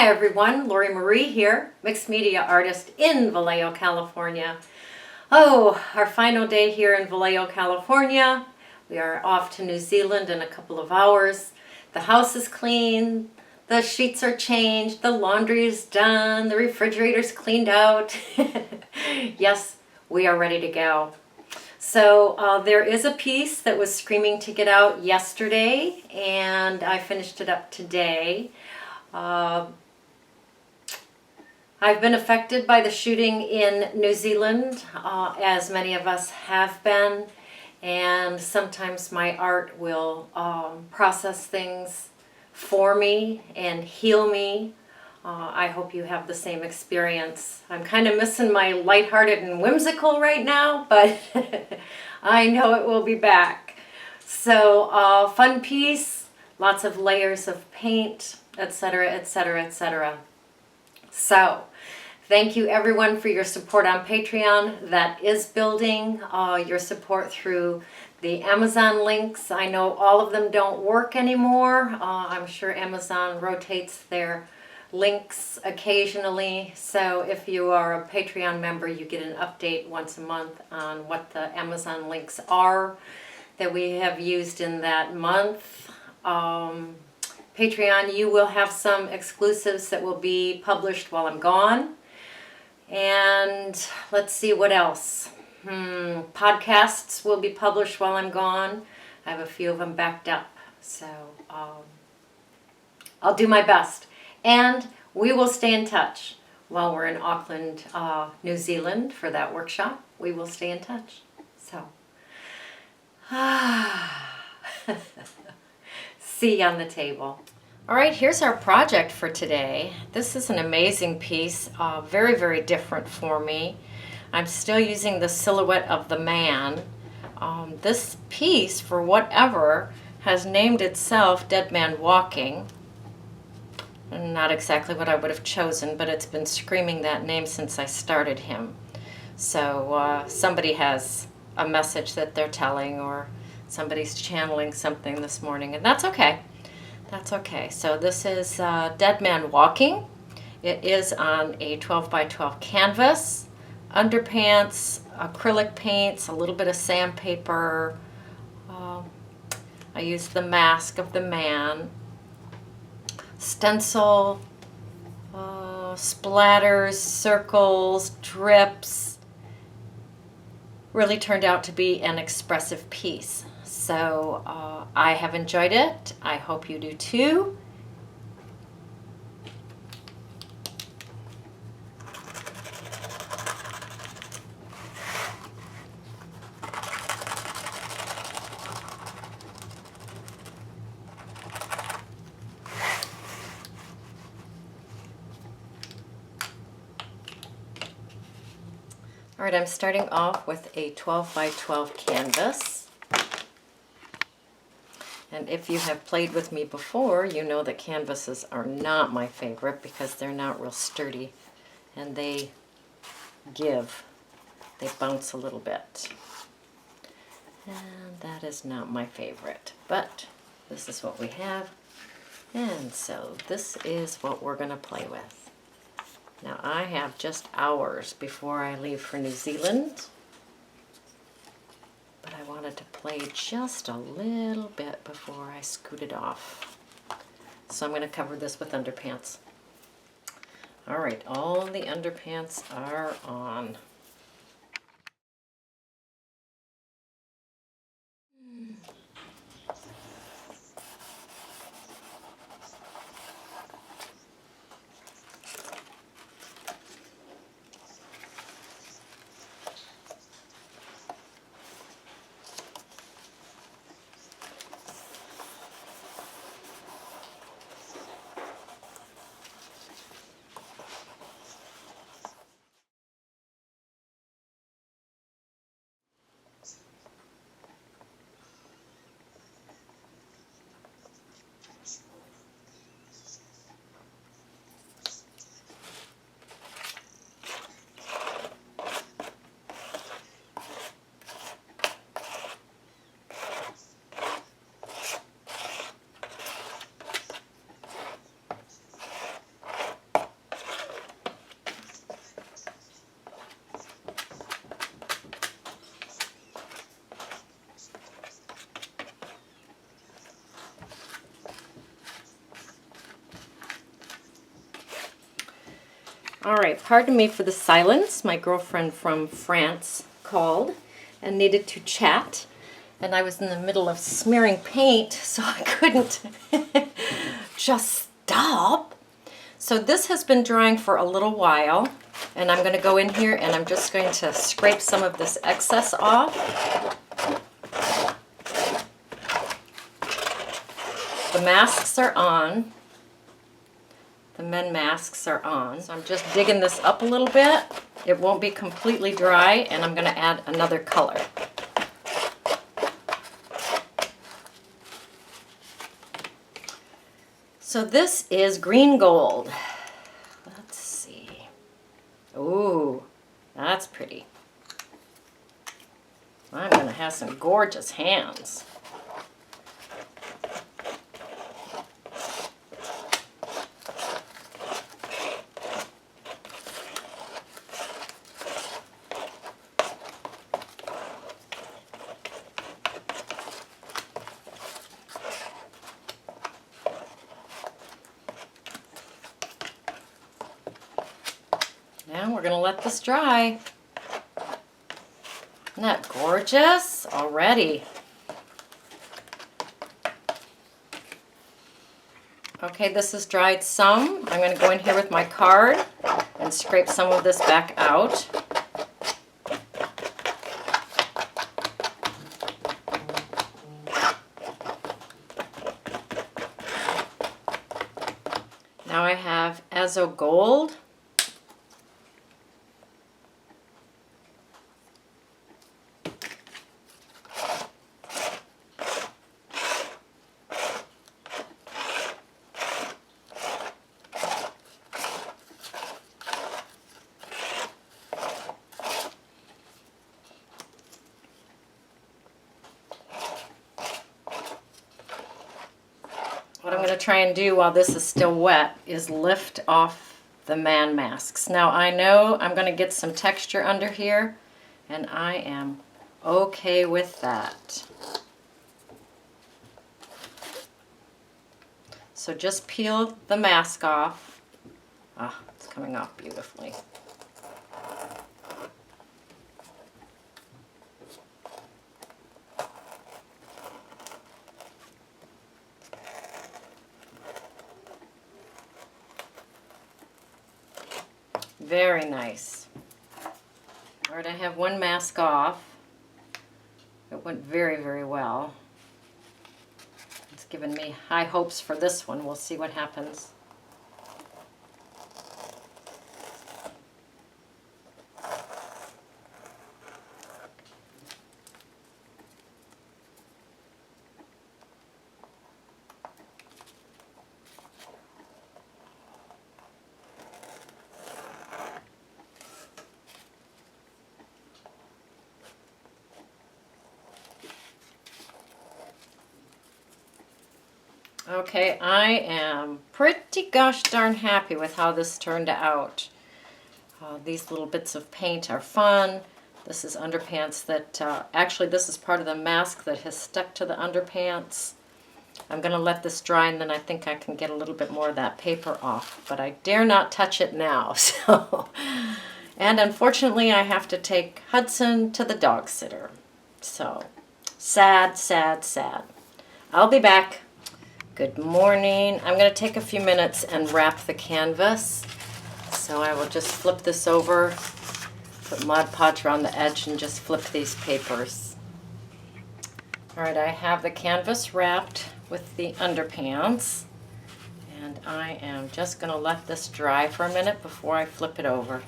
Hi everyone, Lori Marie here, mixed media artist in Vallejo, California. Oh, our final day here in Vallejo, California. We are off to New Zealand in a couple of hours. The house is clean, the sheets are changed, the laundry is done, the refrigerator's cleaned out. Yes, we are ready to go. So there is a piece that was screaming to get out yesterday, and I finished it up today. I've been affected by the shooting in New Zealand, as many of us have been, and sometimes my art will process things for me and heal me. I hope you have the same experience. I'm kind of missing my lighthearted and whimsical right now, but I know it will be back. So fun piece, lots of layers of paint, etc., etc., etc. So thank you everyone for your support on Patreon. That is building. Your support through the Amazon links. I know all of them don't work anymore. I'm sure Amazon rotates their links occasionally. So if you are a Patreon member, you get an update once a month on what the Amazon links are that we have used in that month. Patreon, you will have some exclusives that will be published while I'm gone. And let's see what else. Podcasts will be published while I'm gone. I have a few of them backed up. So I'll do my best. And we will stay in touch while we're in Auckland, New Zealand for that workshop. We will stay in touch. So, see you on the table. All right, here's our project for today. This is an amazing piece, very, very different for me. I'm still using the silhouette of the man. This piece, for whatever, has named itself Dead Man Walking. Not exactly what I would have chosen, but it's been screaming that name since I started him. So somebody has a message that they're telling, or somebody's channeling something this morning, and that's okay. That's okay. So this is Dead Man Walking. It is on a 12 by 12 canvas, underpants, acrylic paints, a little bit of sandpaper. I used the mask of the man, stencil, splatters, circles, drips. Really turned out to be an expressive piece. So I have enjoyed it. I hope you do too. All right, I'm starting off with a 12 by 12 canvas. And if you have played with me before, you know that canvases are not my favorite because they're not real sturdy and they bounce a little bit. And that is not my favorite, but this is what we have. And so this is what we're going to play with. Now I have just hours before I leave for New Zealand, but I wanted to play just a little bit before I scooted off. So I'm going to cover this with underpants. All right, all the underpants are on. All right, pardon me for the silence. My girlfriend from France called and needed to chat, and I was in the middle of smearing paint, so I couldn't just stop. So this has been drying for a little while, and I'm going to go in here and I'm just going to scrape some of this excess off. The masks are on. The men masks are on. So I'm just digging this up a little bit. It won't be completely dry, and I'm going to add another color. So this is green gold. Let's see. Ooh, that's pretty. I'm going to have some gorgeous hands. Now we're going to let this dry. Isn't that gorgeous already? Okay, this is dried some. I'm going to go in here with my card and scrape some of this back out. Now I have Azo Gold. What I'm going to try and do while this is still wet is lift off the man masks. Now I know I'm going to get some texture under here, and I am okay with that. So just peel the mask off. Ah, it's coming off beautifully. Very nice. All right, I have one mask off. It went very, very well. It's given me high hopes for this one. We'll see what happens. Okay, I am pretty gosh darn happy with how this turned out. These little bits of paint are fun. This is underpants that, actually this is part of the mask that has stuck to the underpants. I'm going to let this dry, and then I think I can get a little bit more of that paper off, but I dare not touch it now. So, and unfortunately I have to take Hudson to the dog sitter. So, sad, sad, sad. I'll be back. Good morning. I'm going to take a few minutes and wrap the canvas. So I will just flip this over, put Mod Podge around the edge, and just flip these papers. All right, I have the canvas wrapped with the underpants, and I am just going to let this dry for a minute before I flip it over.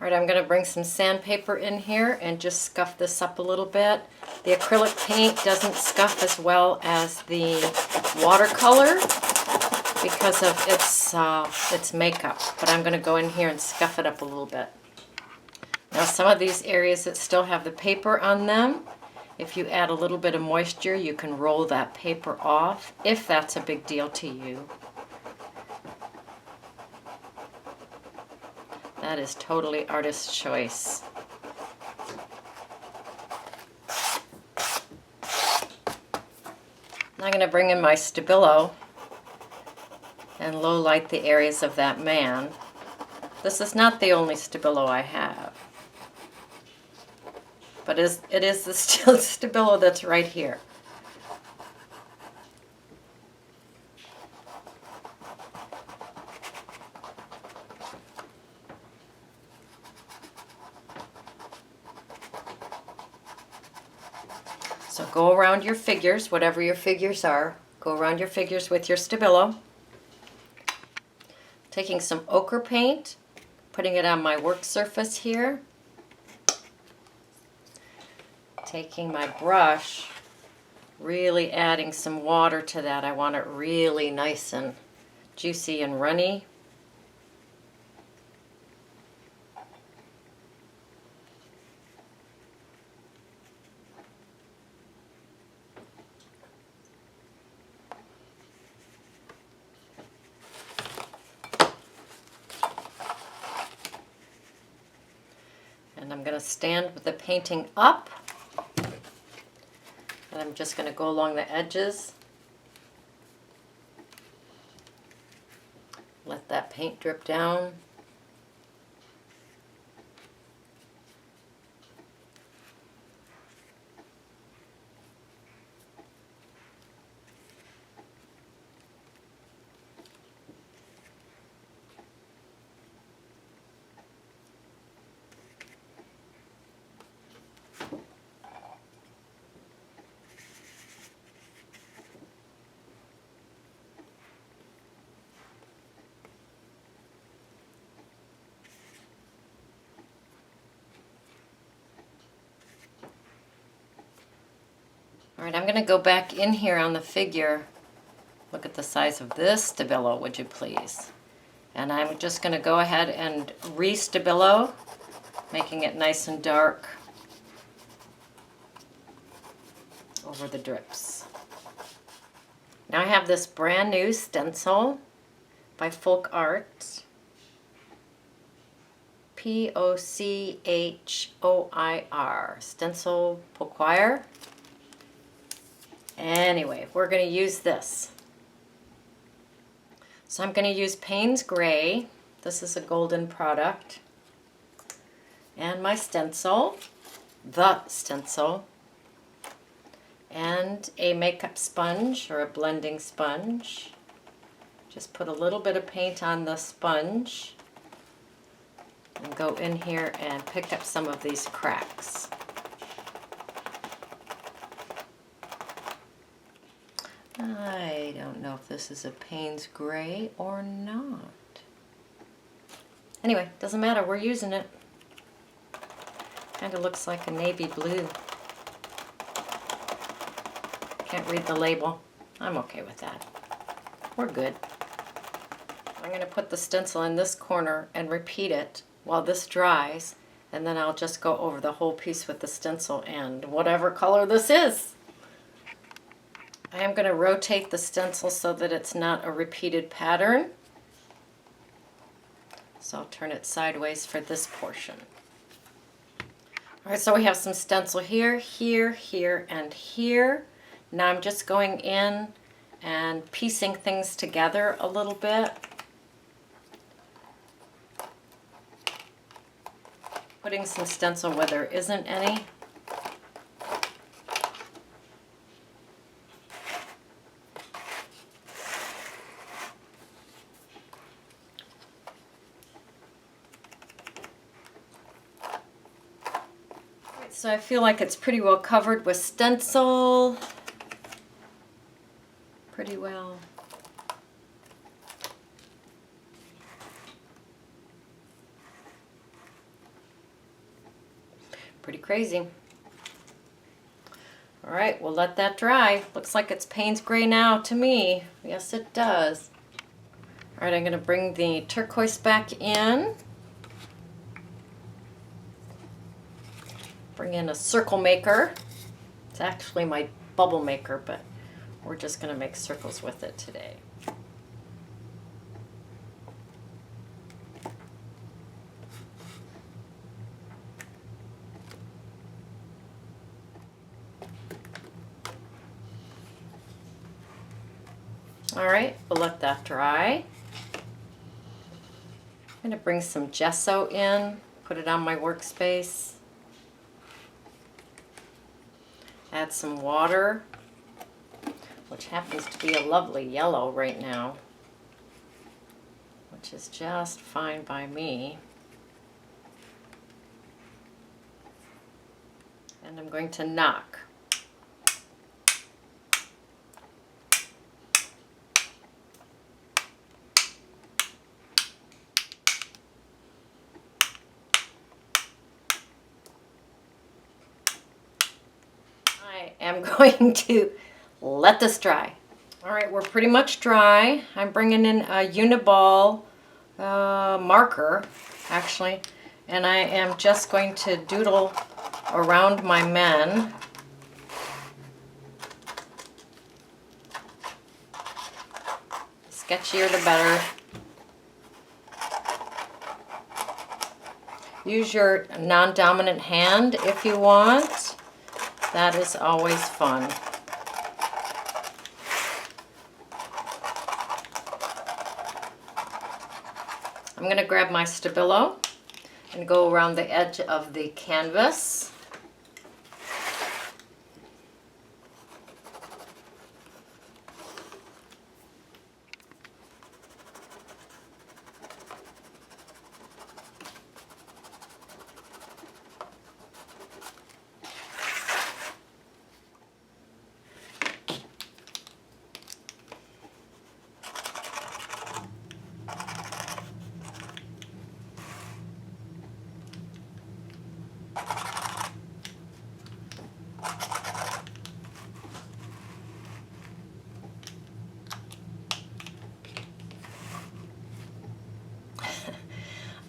All right, I'm going to bring some sandpaper in here and just scuff this up a little bit. The acrylic paint doesn't scuff as well as the watercolor because of its makeup, but I'm going to go in here and scuff it up a little bit. Now some of these areas that still have the paper on them, if you add a little bit of moisture, you can roll that paper off if that's a big deal to you. That is totally artist's choice. Now I'm going to bring in my Stabilo, and low light the areas of that man. This is not the only Stabilo I have, but it is the Stabilo that's right here. So go around your figures, whatever your figures are, go around your figures with your Stabilo. Taking some ochre paint, putting it on my work surface here. Taking my brush, really adding some water to that. I want it really nice and juicy and runny. And I'm going to stand with the painting up, and I'm just going to go along the edges. Let that paint drip down. All right, I'm going to go back in here on the figure. Look at the size of this Stabilo, would you please? And I'm just going to go ahead and re-Stabilo, making it nice and dark over the drips. Now I have this brand new stencil by Folk Art. P-O-C-H-O-I-R. Stencil Pochoir. Anyway, we're going to use this. So I'm going to use Payne's Gray. This is a golden product. And my stencil, the stencil, and a makeup sponge or a blending sponge. Just put a little bit of paint on the sponge and go in here and pick up some of these cracks. I don't know if this is a Payne's Gray or not. Anyway, doesn't matter, we're using it. Kind of looks like a navy blue. Can't read the label. I'm okay with that. We're good. I'm going to put the stencil in this corner and repeat it while this dries, and then I'll just go over the whole piece with the stencil and whatever color this is. I am going to rotate the stencil so that it's not a repeated pattern. So I'll turn it sideways for this portion. All right, so we have some stencil here, here, here, and here. Now I'm just going in and piecing things together a little bit. Putting some stencil where there isn't any. So I feel like it's pretty well covered with stencil. Pretty well. Pretty crazy. All right, we'll let that dry. Looks like it's Payne's Gray now to me. Yes, it does. All right, I'm going to bring the turquoise back in. Bring in a circle maker. It's actually my bubble maker, but we're just going to make circles with it today. All right, we'll let that dry. I'm going to bring some gesso in, put it on my workspace. Add some water, which happens to be a lovely yellow right now, which is just fine by me. And I'm going to knock. I am going to let this dry. All right, we're pretty much dry. I'm bringing in a Uniball marker, actually, and I am just going to doodle around my men. Sketchier the better. Use your non-dominant hand if you want. That is always fun. I'm going to grab my Stabilo and go around the edge of the canvas.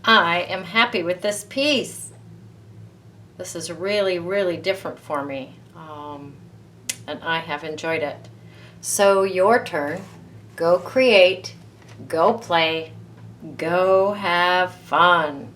I am happy with this piece. This is really, really different for me, and I have enjoyed it. So your turn. Go create, go play, go have fun.